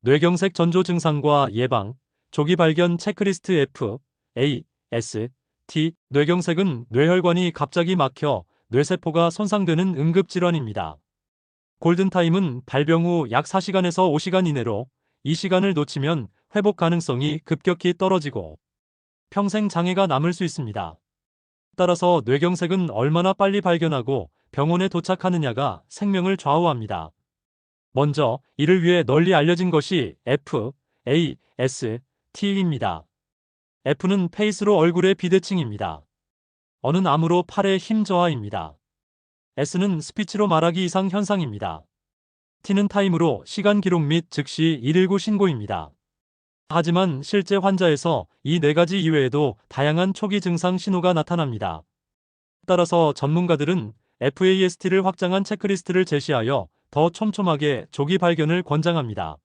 뇌경색 전조 증상과 예방, 조기 발견 체크리스트 F, A, S, T. 뇌경색은 뇌혈관이 갑자기 막혀 뇌세포가 손상되는 응급질환입니다. 골든타임은 발병 후 약 4시간에서 5시간 이내로, 이 시간을 놓치면 회복 가능성이 급격히 떨어지고 평생 장애가 남을 수 있습니다. 따라서 뇌경색은 얼마나 빨리 발견하고 병원에 도착하느냐가 생명을 좌우합니다. 먼저 이를 위해 널리 알려진 것이 F, A, S, T입니다. F는 페이스로 얼굴의 비대칭입니다. 어는 암으로 팔의 힘 저하입니다. S는 스피치로 말하기 이상 현상입니다. T는 타임으로 시간 기록 및 즉시 119 신고입니다. 하지만 실제 환자에서 이 네 가지 이외에도 다양한 초기 증상 신호가 나타납니다. 따라서 전문가들은 FAST를 확장한 체크리스트를 제시하여 더 촘촘하게 조기 발견을 권장합니다.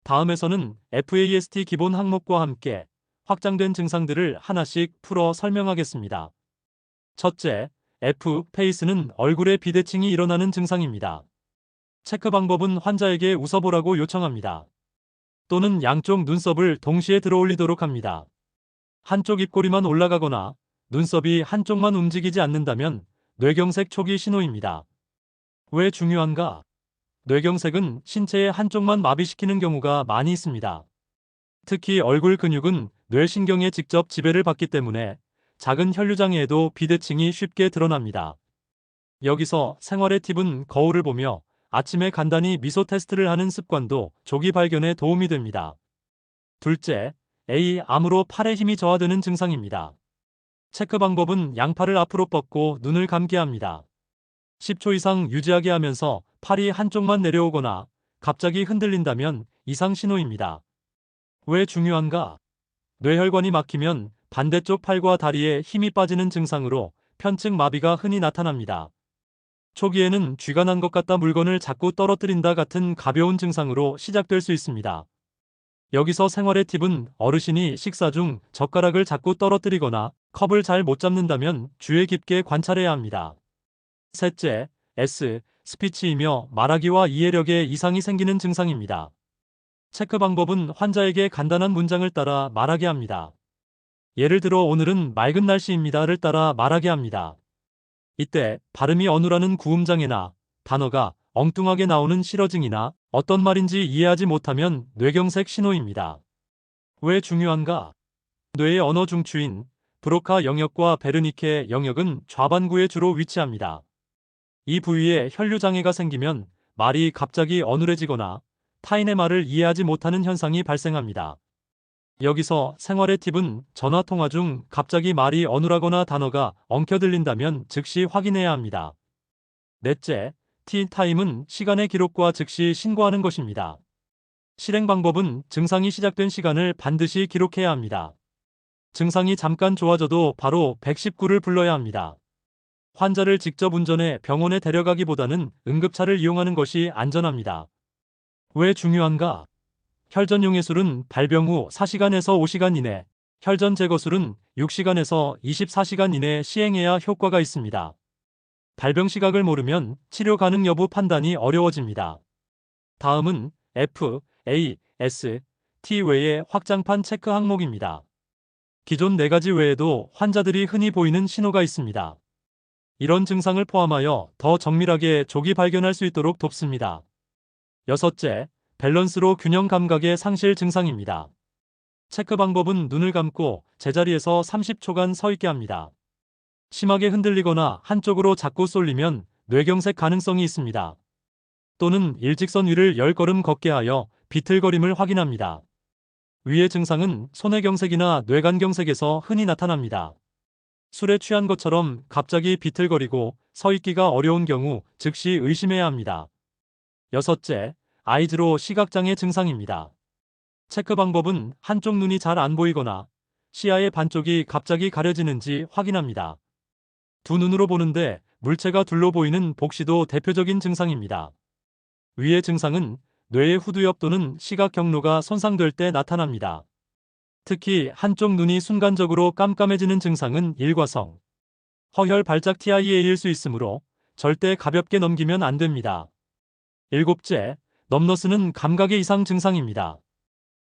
다음에서는 FAST 기본 항목과 함께 확장된 증상들을 하나씩 풀어 설명하겠습니다. 첫째, F, 페이스는 얼굴의 비대칭이 일어나는 증상입니다. 체크 방법은 환자에게 웃어보라고 요청합니다. 또는 양쪽 눈썹을 동시에 들어올리도록 합니다. 한쪽 입꼬리만 올라가거나 눈썹이 한쪽만 움직이지 않는다면 뇌경색 초기 신호입니다. 왜 중요한가? 뇌경색은 신체의 한쪽만 마비시키는 경우가 많이 있습니다. 특히 얼굴 근육은 뇌신경에 직접 지배를 받기 때문에 작은 혈류장애에도 비대칭이 쉽게 드러납니다. 여기서 생활의 팁은 거울을 보며 아침에 간단히 미소 테스트를 하는 습관도 조기 발견에 도움이 됩니다. 둘째, A, 암으로 팔의 힘이 저하되는 증상입니다. 체크 방법은 양팔을 앞으로 뻗고 눈을 감게 합니다. 10초 이상 유지하게 하면서 팔이 한쪽만 내려오거나 갑자기 흔들린다면 이상 신호입니다. 왜 중요한가? 뇌혈관이 막히면 반대쪽 팔과 다리에 힘이 빠지는 증상으로 편측 마비가 흔히 나타납니다. 초기에는 쥐가 난 것 같다, 물건을 자꾸 떨어뜨린다 같은 가벼운 증상으로 시작될 수 있습니다. 여기서 생활의 팁은 어르신이 식사 중 젓가락을 자꾸 떨어뜨리거나 컵을 잘 못 잡는다면 주의 깊게 관찰해야 합니다. 셋째, S, 스피치이며 말하기와 이해력에 이상이 생기는 증상입니다. 체크 방법은 환자에게 간단한 문장을 따라 말하게 합니다. 예를 들어 오늘은 맑은 날씨입니다를 따라 말하게 합니다. 이때 발음이 어눌하는 구음장애나 단어가 엉뚱하게 나오는 실어증이나 어떤 말인지 이해하지 못하면 뇌경색 신호입니다. 왜 중요한가? 뇌의 언어 중추인 브로카 영역과 베르니케 영역은 좌반구에 주로 위치합니다. 이 부위에 혈류장애가 생기면 말이 갑자기 어눌해지거나 타인의 말을 이해하지 못하는 현상이 발생합니다. 여기서 생활의 팁은 전화통화 중 갑자기 말이 어눌하거나 단어가 엉켜 들린다면 즉시 확인해야 합니다. 넷째, T타임은 시간의 기록과 즉시 신고하는 것입니다. 실행 방법은 증상이 시작된 시간을 반드시 기록해야 합니다. 증상이 잠깐 좋아져도 바로 119를 불러야 합니다. 환자를 직접 운전해 병원에 데려가기보다는 응급차를 이용하는 것이 안전합니다. 왜 중요한가? 혈전용해술은 발병 후 4시간에서 5시간 이내, 혈전 제거술은 6시간에서 24시간 이내 시행해야 효과가 있습니다. 발병 시각을 모르면 치료 가능 여부 판단이 어려워집니다. 다음은 F, A, S, T 외의 확장판 체크 항목입니다. 기존 4가지 외에도 환자들이 흔히 보이는 신호가 있습니다. 이런 증상을 포함하여 더 정밀하게 조기 발견할 수 있도록 돕습니다. 여섯째, 밸런스로 균형 감각의 상실 증상입니다. 체크 방법은 눈을 감고 제자리에서 30초간 서 있게 합니다. 심하게 흔들리거나 한쪽으로 자꾸 쏠리면 뇌경색 가능성이 있습니다. 또는 일직선 위를 10걸음 걷게 하여 비틀거림을 확인합니다. 위의 증상은 손해경색이나 뇌간경색에서 흔히 나타납니다. 술에 취한 것처럼 갑자기 비틀거리고 서 있기가 어려운 경우 즉시 의심해야 합니다. 여섯째, 아이즈로 시각장애 증상입니다. 체크 방법은 한쪽 눈이 잘 안 보이거나 시야의 반쪽이 갑자기 가려지는지 확인합니다. 두 눈으로 보는데 물체가 둘로 보이는 복시도 대표적인 증상입니다. 위의 증상은 뇌의 후두엽 또는 시각 경로가 손상될 때 나타납니다. 특히 한쪽 눈이 순간적으로 깜깜해지는 증상은 일과성, 허혈 발작 TIA일 수 있으므로 절대 가볍게 넘기면 안 됩니다. 일곱째, 넘너스는 감각의 이상 증상입니다.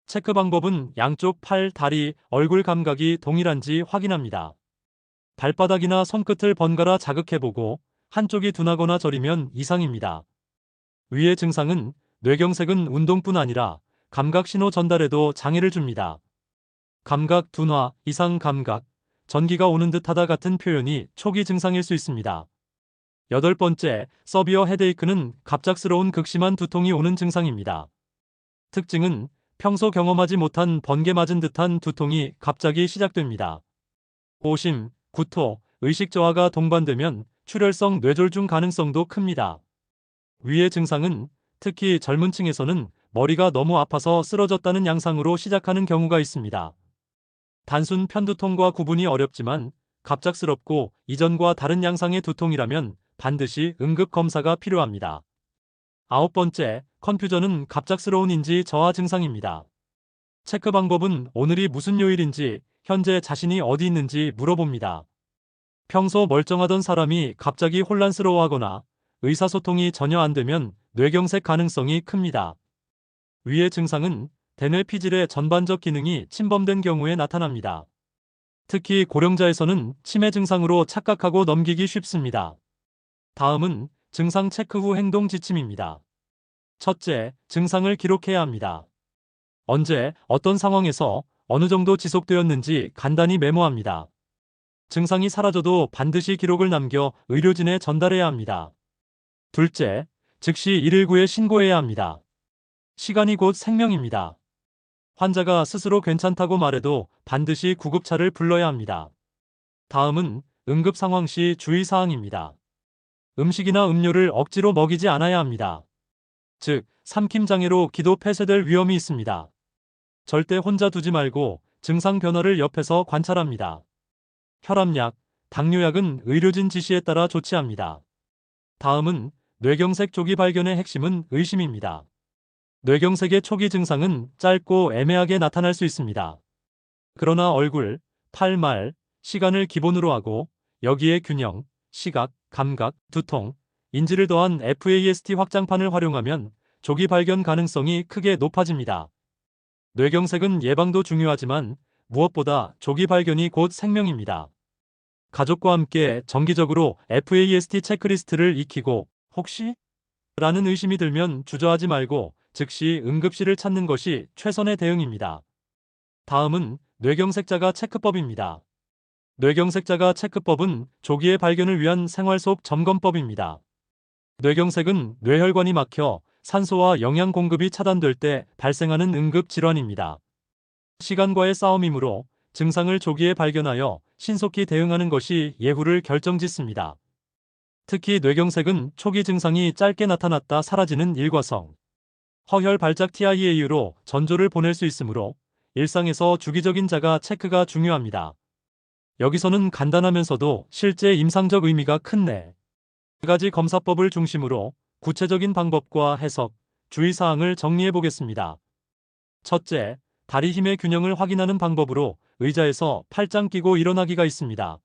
체크 방법은 양쪽 팔, 다리, 얼굴 감각이 동일한지 확인합니다. 발바닥이나 손끝을 번갈아 자극해보고 한쪽이 둔하거나 저리면 이상입니다. 위의 증상은 뇌경색은 운동뿐 아니라 감각 신호 전달에도 장애를 줍니다. 감각 둔화, 이상 감각, 전기가 오는 듯하다 같은 표현이 초기 증상일 수 있습니다. 8번째, 서비어 헤데이크는 갑작스러운 극심한 두통이 오는 증상입니다. 특징은 평소 경험하지 못한 번개 맞은 듯한 두통이 갑자기 시작됩니다. 오심, 구토, 의식 저하가 동반되면 출혈성 뇌졸중 가능성도 큽니다. 위의 증상은 특히 젊은 층에서는 머리가 너무 아파서 쓰러졌다는 양상으로 시작하는 경우가 있습니다. 단순 편두통과 구분이 어렵지만 갑작스럽고 이전과 다른 양상의 두통이라면 반드시 응급 검사가 필요합니다. 9번째, 컨퓨전은 갑작스러운 인지 저하 증상입니다. 체크 방법은 오늘이 무슨 요일인지, 현재 자신이 어디 있는지 물어봅니다. 평소 멀쩡하던 사람이 갑자기 혼란스러워하거나 의사소통이 전혀 안 되면 뇌경색 가능성이 큽니다. 위의 증상은 대뇌 피질의 전반적 기능이 침범된 경우에 나타납니다. 특히 고령자에서는 치매 증상으로 착각하고 넘기기 쉽습니다. 다음은 증상 체크 후 행동 지침입니다. 첫째, 증상을 기록해야 합니다. 언제, 어떤 상황에서 어느 정도 지속되었는지 간단히 메모합니다. 증상이 사라져도 반드시 기록을 남겨 의료진에 전달해야 합니다. 둘째, 즉시 119에 신고해야 합니다. 시간이 곧 생명입니다. 환자가 스스로 괜찮다고 말해도 반드시 구급차를 불러야 합니다. 다음은 응급 상황 시 주의사항입니다. 음식이나 음료를 억지로 먹이지 않아야 합니다. 즉, 삼킴 장애로 기도 폐쇄될 위험이 있습니다. 절대 혼자 두지 말고 증상 변화를 옆에서 관찰합니다. 혈압약, 당뇨약은 의료진 지시에 따라 조치합니다. 다음은 뇌경색 조기 발견의 핵심은 의심입니다. 뇌경색의 초기 증상은 짧고 애매하게 나타날 수 있습니다. 그러나 얼굴, 팔, 말, 시간을 기본으로 하고 여기에 균형, 시각, 감각, 두통, 인지를 더한 FAST 확장판을 활용하면 조기 발견 가능성이 크게 높아집니다. 뇌경색은 예방도 중요하지만 무엇보다 조기 발견이 곧 생명입니다. 가족과 함께 정기적으로 FAST 체크리스트를 익히고 혹시? 라는 의심이 들면 주저하지 말고 즉시 응급실을 찾는 것이 최선의 대응입니다. 다음은 뇌경색자가 체크법입니다. 뇌경색자가 체크법은 조기의 발견을 위한 생활 속 점검법입니다. 뇌경색은 뇌혈관이 막혀 산소와 영양 공급이 차단될 때 발생하는 응급 질환입니다. 시간과의 싸움이므로 증상을 조기에 발견하여 신속히 대응하는 것이 예후를 결정짓습니다. 특히 뇌경색은 초기 증상이 짧게 나타났다 사라지는 일과성, 허혈 발작 TIA로 전조를 보낼 수 있으므로 일상에서 주기적인 자가 체크가 중요합니다. 여기서는 간단하면서도 실제 임상적 의미가 큰 네 가지 검사법을 중심으로 구체적인 방법과 해석, 주의사항을 정리해 보겠습니다. 첫째, 다리 힘의 균형을 확인하는 방법으로 의자에서 팔짱 끼고 일어나기가 있습니다.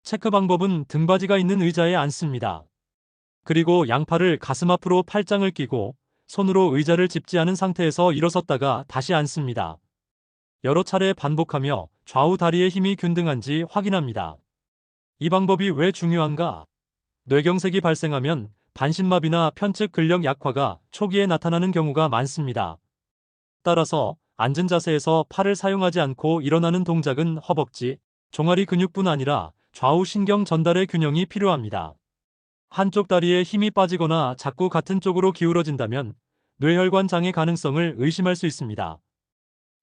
체크 방법은 등받이가 있는 의자에 앉습니다. 그리고 양팔을 가슴 앞으로 팔짱을 끼고 손으로 의자를 짚지 않은 상태에서 일어섰다가 다시 앉습니다. 여러 차례 반복하며 좌우 다리의 힘이 균등한지 확인합니다. 이 방법이 왜 중요한가? 뇌경색이 발생하면 반신마비나 편측 근력 약화가 초기에 나타나는 경우가 많습니다. 따라서 앉은 자세에서 팔을 사용하지 않고 일어나는 동작은 허벅지, 종아리 근육뿐 아니라 좌우 신경 전달의 균형이 필요합니다. 한쪽 다리에 힘이 빠지거나 자꾸 같은 쪽으로 기울어진다면 뇌혈관 장애 가능성을 의심할 수 있습니다.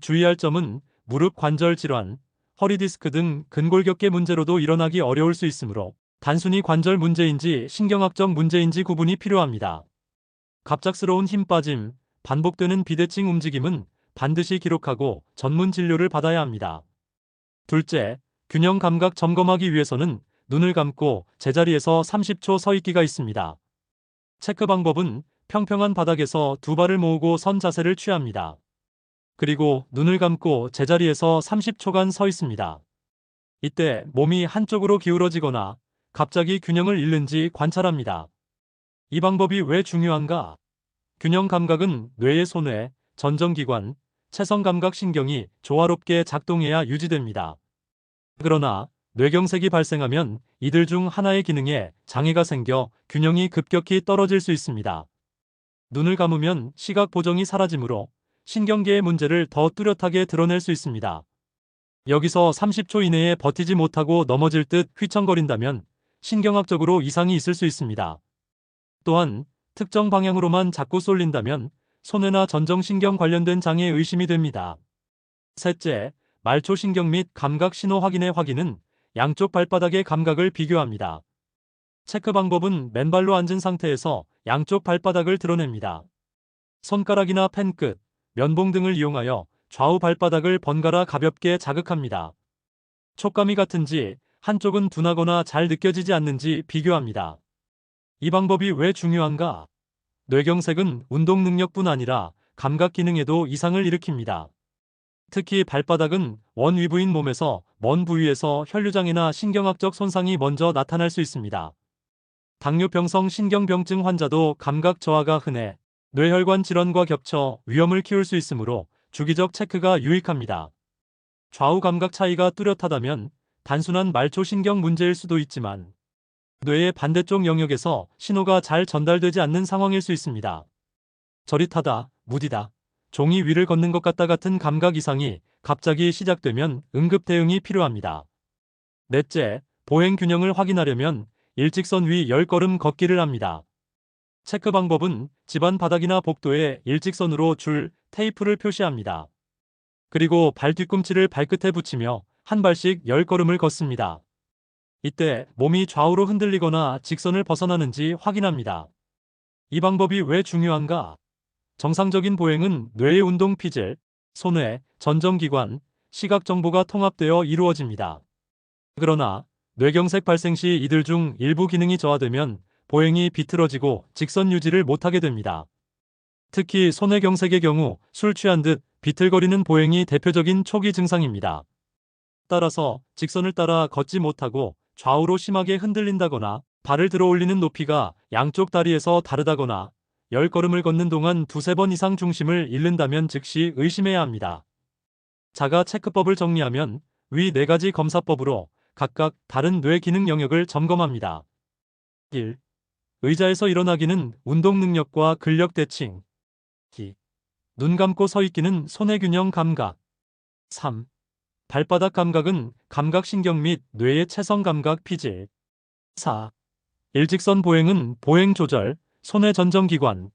주의할 점은 무릎 관절 질환, 허리 디스크 등 근골격계 문제로도 일어나기 어려울 수 있으므로 단순히 관절 문제인지 신경학적 문제인지 구분이 필요합니다. 갑작스러운 힘 빠짐, 반복되는 비대칭 움직임은 반드시 기록하고 전문 진료를 받아야 합니다. 둘째, 균형 감각 점검하기 위해서는 눈을 감고 제자리에서 30초 서 있기가 있습니다. 체크 방법은 평평한 바닥에서 두 발을 모으고 선 자세를 취합니다. 그리고 눈을 감고 제자리에서 30초간 서 있습니다. 이때 몸이 한쪽으로 기울어지거나 갑자기 균형을 잃는지 관찰합니다. 이 방법이 왜 중요한가? 균형 감각은 뇌의 소뇌, 전정기관, 체성감각 신경이 조화롭게 작동해야 유지됩니다. 그러나 뇌경색이 발생하면 이들 중 하나의 기능에 장애가 생겨 균형이 급격히 떨어질 수 있습니다. 눈을 감으면 시각 보정이 사라지므로 신경계의 문제를 더 뚜렷하게 드러낼 수 있습니다. 여기서 30초 이내에 버티지 못하고 넘어질 듯 휘청거린다면 신경학적으로 이상이 있을 수 있습니다. 또한 특정 방향으로만 자꾸 쏠린다면 손해나 전정신경 관련된 장애에 의심이 됩니다. 셋째, 말초신경 및 감각 신호 확인의 확인은 양쪽 발바닥의 감각을 비교합니다. 체크 방법은 맨발로 앉은 상태에서 양쪽 발바닥을 드러냅니다. 손가락이나 펜끝, 면봉 등을 이용하여 좌우 발바닥을 번갈아 가볍게 자극합니다. 촉감이 같은지, 한쪽은 둔하거나 잘 느껴지지 않는지 비교합니다. 이 방법이 왜 중요한가? 뇌경색은 운동 능력뿐 아니라 감각 기능에도 이상을 일으킵니다. 특히 발바닥은 원 위부인 몸에서 먼 부위에서 혈류장애나 신경학적 손상이 먼저 나타날 수 있습니다. 당뇨병성 신경병증 환자도 감각 저하가 흔해 뇌혈관 질환과 겹쳐 위험을 키울 수 있으므로 주기적 체크가 유익합니다. 좌우 감각 차이가 뚜렷하다면 단순한 말초신경 문제일 수도 있지만 뇌의 반대쪽 영역에서 신호가 잘 전달되지 않는 상황일 수 있습니다. 저릿하다, 무디다, 종이 위를 걷는 것 같다 같은 감각 이상이 갑자기 시작되면 응급 대응이 필요합니다. 넷째, 보행 균형을 확인하려면 일직선 위 10걸음 걷기를 합니다. 체크 방법은 집안 바닥이나 복도에 일직선으로 줄, 테이프를 표시합니다. 그리고 발 뒤꿈치를 발끝에 붙이며 한 발씩 10걸음을 걷습니다. 이때 몸이 좌우로 흔들리거나 직선을 벗어나는지 확인합니다. 이 방법이 왜 중요한가? 정상적인 보행은 뇌의 운동 피질, 손뇌, 전정기관, 시각 정보가 통합되어 이루어집니다. 그러나 뇌경색 발생 시 이들 중 일부 기능이 저하되면 보행이 비틀어지고 직선 유지를 못하게 됩니다. 특히 손뇌경색의 경우 술 취한 듯 비틀거리는 보행이 대표적인 초기 증상입니다. 따라서 직선을 따라 걷지 못하고 좌우로 심하게 흔들린다거나 발을 들어 올리는 높이가 양쪽 다리에서 다르다거나 10걸음을 걷는 동안 두세 번 이상 중심을 잃는다면 즉시 의심해야 합니다. 자가 체크법을 정리하면 위 4가지 검사법으로 각각 다른 뇌 기능 영역을 점검합니다. 1. 의자에서 일어나기는 운동 능력과 근력 대칭. 2. 눈 감고 서 있기는 손의 균형 감각. 3. 발바닥 감각은 감각신경 및 뇌의 체성 감각 피질. 4. 일직선 보행은 보행 조절, 손의 전정기관.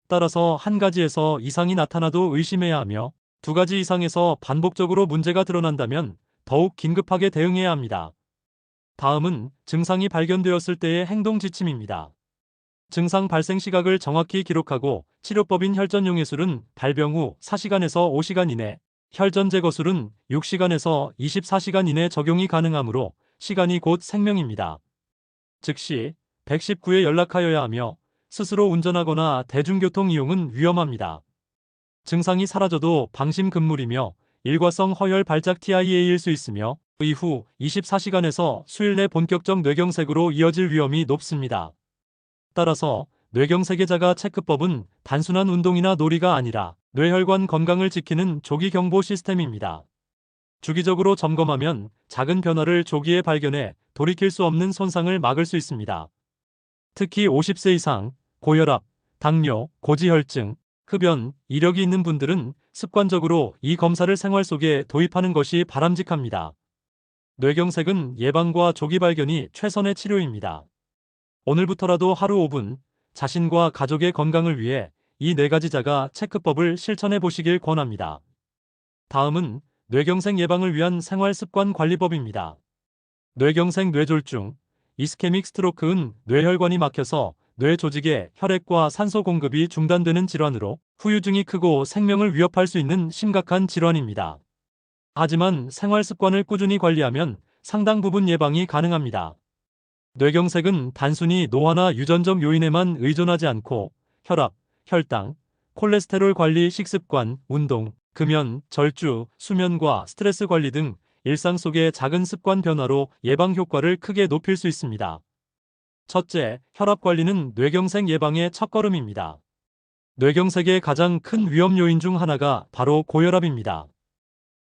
따라서 한 가지에서 이상이 나타나도 의심해야 하며 2가지 이상에서 반복적으로 문제가 드러난다면 더욱 긴급하게 대응해야 합니다. 다음은 증상이 발견되었을 때의 행동 지침입니다. 증상 발생 시각을 정확히 기록하고 치료법인 혈전용해술은 발병 후 4시간에서 5시간 이내, 혈전 제거술은 6시간에서 24시간 이내 적용이 가능하므로 시간이 곧 생명입니다. 즉시 119에 연락하여야 하며 스스로 운전하거나 대중교통 이용은 위험합니다. 증상이 사라져도 방심 금물이며 일과성 허혈 발작 TIA일 수 있으며 이후 24시간에서 수일 내 본격적 뇌경색으로 이어질 위험이 높습니다. 따라서 뇌경색의 자가 체크법은 단순한 운동이나 놀이가 아니라 뇌혈관 건강을 지키는 조기 경보 시스템입니다. 주기적으로 점검하면 작은 변화를 조기에 발견해 돌이킬 수 없는 손상을 막을 수 있습니다. 특히 50세 이상, 고혈압, 당뇨, 고지혈증, 흡연, 이력이 있는 분들은 습관적으로 이 검사를 생활 속에 도입하는 것이 바람직합니다. 뇌경색은 예방과 조기 발견이 최선의 치료입니다. 오늘부터라도 하루 5분, 자신과 가족의 건강을 위해 이 4가지 자가 체크법을 실천해 보시길 권합니다. 다음은 뇌경색 예방을 위한 생활 습관 관리법입니다. 뇌경색 뇌졸중, 이스케믹 스트로크는 뇌혈관이 막혀서 뇌 조직에 혈액과 산소 공급이 중단되는 질환으로 후유증이 크고 생명을 위협할 수 있는 심각한 질환입니다. 하지만 생활 습관을 꾸준히 관리하면 상당 부분 예방이 가능합니다. 뇌경색은 단순히 노화나 유전적 요인에만 의존하지 않고 혈압, 혈당, 콜레스테롤 관리, 식습관, 운동, 금연, 절주, 수면과 스트레스 관리 등 일상 속의 작은 습관 변화로 예방 효과를 크게 높일 수 있습니다. 첫째, 혈압 관리는 뇌경색 예방의 첫걸음입니다. 뇌경색의 가장 큰 위험 요인 중 하나가 바로 고혈압입니다.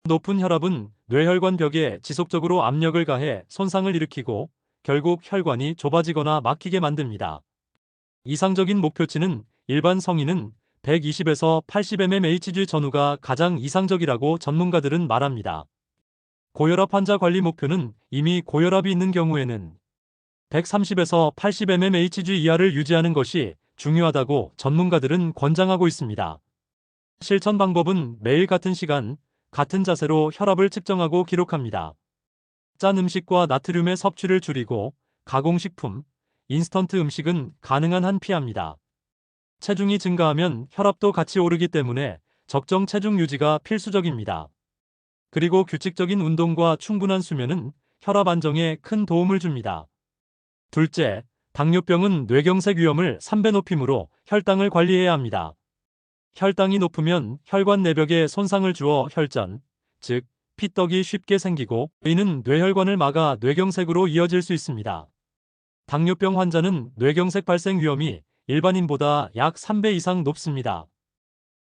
높은 혈압은 뇌혈관 벽에 지속적으로 압력을 가해 손상을 일으키고 결국 혈관이 좁아지거나 막히게 만듭니다. 이상적인 목표치는 일반 성인은 120에서 80mmHg 전후가 가장 이상적이라고 전문가들은 말합니다. 고혈압 환자 관리 목표는 이미 고혈압이 있는 경우에는 130에서 80mmHg 이하를 유지하는 것이 중요하다고 전문가들은 권장하고 있습니다. 실천 방법은 매일 같은 시간, 같은 자세로 혈압을 측정하고 기록합니다. 짠 음식과 나트륨의 섭취를 줄이고 가공식품, 인스턴트 음식은 가능한 한 피합니다. 체중이 증가하면 혈압도 같이 오르기 때문에 적정 체중 유지가 필수적입니다. 그리고 규칙적인 운동과 충분한 수면은 혈압 안정에 큰 도움을 줍니다. 둘째, 당뇨병은 뇌경색 위험을 3배 높이므로 혈당을 관리해야 합니다. 혈당이 높으면 혈관 내벽에 손상을 주어 혈전, 즉 피떡이 쉽게 생기고 이는 뇌혈관을 막아 뇌경색으로 이어질 수 있습니다. 당뇨병 환자는 뇌경색 발생 위험이 일반인보다 약 3배 이상 높습니다.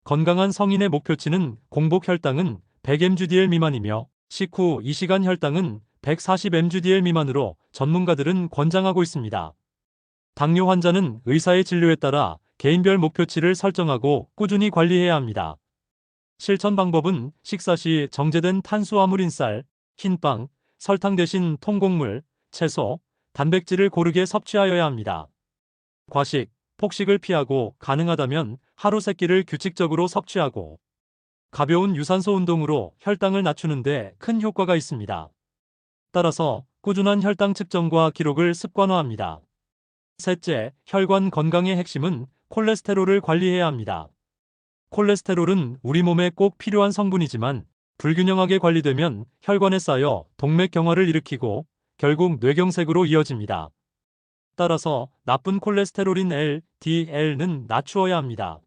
건강한 성인의 목표치는 공복 혈당은 100mg/dL 미만이며 식후 2시간 혈당은 140mg/dL 미만으로 전문가들은 권장하고 있습니다. 당뇨 환자는 의사의 진료에 따라 개인별 목표치를 설정하고 꾸준히 관리해야 합니다. 실천 방법은 식사 시 정제된 탄수화물인 쌀, 흰빵, 설탕 대신 통곡물, 채소, 단백질을 고르게 섭취하여야 합니다. 과식, 폭식을 피하고 가능하다면 하루 3끼를 규칙적으로 섭취하고 가벼운 유산소 운동으로 혈당을 낮추는 데 큰 효과가 있습니다. 따라서 꾸준한 혈당 측정과 기록을 습관화합니다. 셋째, 혈관 건강의 핵심은 콜레스테롤을 관리해야 합니다. 콜레스테롤은 우리 몸에 꼭 필요한 성분이지만 불균형하게 관리되면 혈관에 쌓여 동맥경화를 일으키고 결국 뇌경색으로 이어집니다. 따라서 나쁜 콜레스테롤인 LDL는 낮추어야 합니다.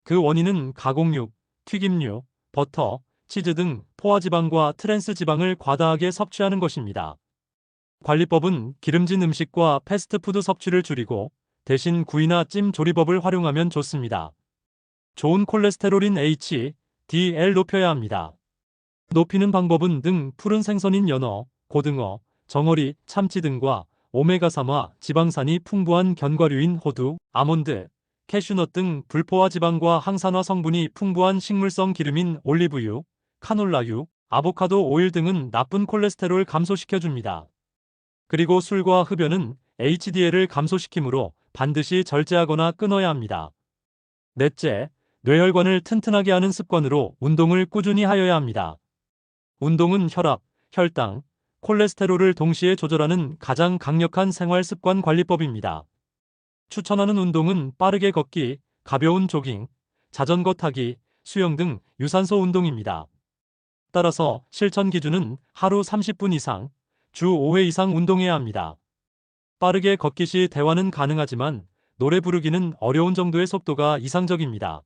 그 원인은 가공육, 튀김류, 버터, 치즈 등 포화지방과 트랜스지방을 과다하게 섭취하는 것입니다. 관리법은 기름진 음식과 패스트푸드 섭취를 줄이고 대신 구이나 찜 조리법을 활용하면 좋습니다. 좋은 콜레스테롤인 HDL 높여야 합니다. 높이는 방법은 등 푸른 생선인 연어, 고등어, 정어리, 참치 등과 오메가3와 지방산이 풍부한 견과류인 호두, 아몬드, 캐슈넛 등 불포화 지방과 항산화 성분이 풍부한 식물성 기름인 올리브유, 카놀라유, 아보카도 오일 등은 나쁜 콜레스테롤 감소시켜줍니다. 그리고 술과 흡연은 HDL을 감소시키므로 반드시 절제하거나 끊어야 합니다. 넷째, 뇌혈관을 튼튼하게 하는 습관으로 운동을 꾸준히 하여야 합니다. 운동은 혈압, 혈당, 콜레스테롤을 동시에 조절하는 가장 강력한 생활 습관 관리법입니다. 추천하는 운동은 빠르게 걷기, 가벼운 조깅, 자전거 타기, 수영 등 유산소 운동입니다. 따라서 실천 기준은 하루 30분 이상, 주 5회 이상 운동해야 합니다. 빠르게 걷기 시 대화는 가능하지만 노래 부르기는 어려운 정도의 속도가 이상적입니다.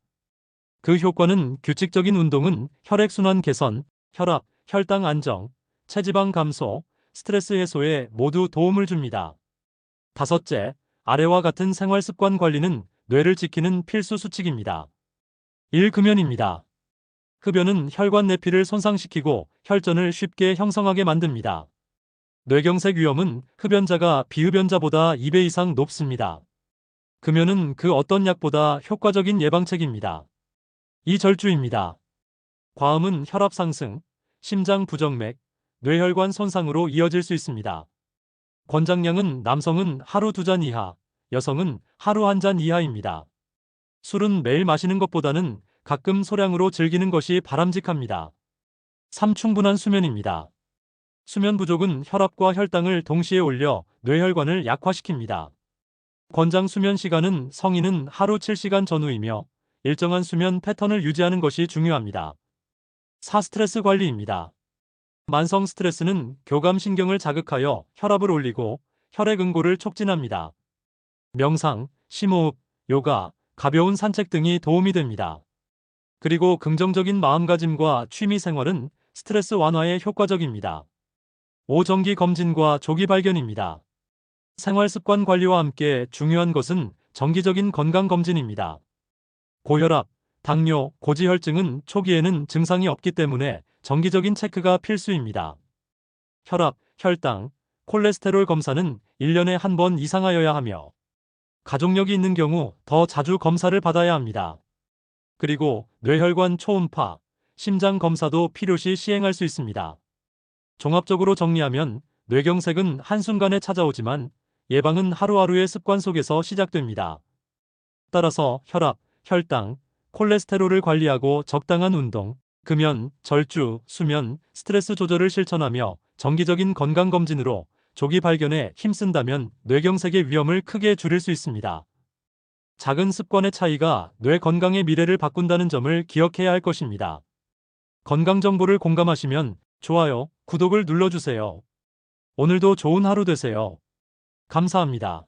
그 효과는 규칙적인 운동은 혈액순환 개선, 혈압, 혈당 안정, 체지방 감소, 스트레스 해소에 모두 도움을 줍니다. 다섯째, 아래와 같은 생활 습관 관리는 뇌를 지키는 필수 수칙입니다. 1. 금연입니다. 흡연은 혈관 내피를 손상시키고 혈전을 쉽게 형성하게 만듭니다. 뇌경색 위험은 흡연자가 비흡연자보다 2배 이상 높습니다. 금연은 그 어떤 약보다 효과적인 예방책입니다. 2. 절주입니다. 과음은 혈압 상승, 심장 부정맥, 뇌혈관 손상으로 이어질 수 있습니다. 권장량은 남성은 하루 2잔 이하, 여성은 하루 1잔 이하입니다. 술은 매일 마시는 것보다는 가끔 소량으로 즐기는 것이 바람직합니다. 3. 충분한 수면입니다. 수면 부족은 혈압과 혈당을 동시에 올려 뇌혈관을 약화시킵니다. 권장 수면 시간은 성인은 하루 7시간 전후이며 일정한 수면 패턴을 유지하는 것이 중요합니다. 4. 스트레스 관리입니다. 만성 스트레스는 교감신경을 자극하여 혈압을 올리고 혈액 응고를 촉진합니다. 명상, 심호흡, 요가, 가벼운 산책 등이 도움이 됩니다. 그리고 긍정적인 마음가짐과 취미 생활은 스트레스 완화에 효과적입니다. 5. 정기 검진과 조기 발견입니다. 생활 습관 관리와 함께 중요한 것은 정기적인 건강 검진입니다. 고혈압, 당뇨, 고지혈증은 초기에는 증상이 없기 때문에 정기적인 체크가 필수입니다. 혈압, 혈당, 콜레스테롤 검사는 1년에 한 번 이상 하여야 하며 가족력이 있는 경우 더 자주 검사를 받아야 합니다. 그리고 뇌혈관 초음파, 심장 검사도 필요시 시행할 수 있습니다. 종합적으로 정리하면 뇌경색은 한순간에 찾아오지만 예방은 하루하루의 습관 속에서 시작됩니다. 따라서 혈압, 혈당, 콜레스테롤을 관리하고 적당한 운동, 금연, 절주, 수면, 스트레스 조절을 실천하며 정기적인 건강검진으로 조기 발견에 힘쓴다면 뇌경색의 위험을 크게 줄일 수 있습니다. 작은 습관의 차이가 뇌 건강의 미래를 바꾼다는 점을 기억해야 할 것입니다. 건강 정보를 공감하시면 좋아요, 구독을 눌러주세요. 오늘도 좋은 하루 되세요. 감사합니다.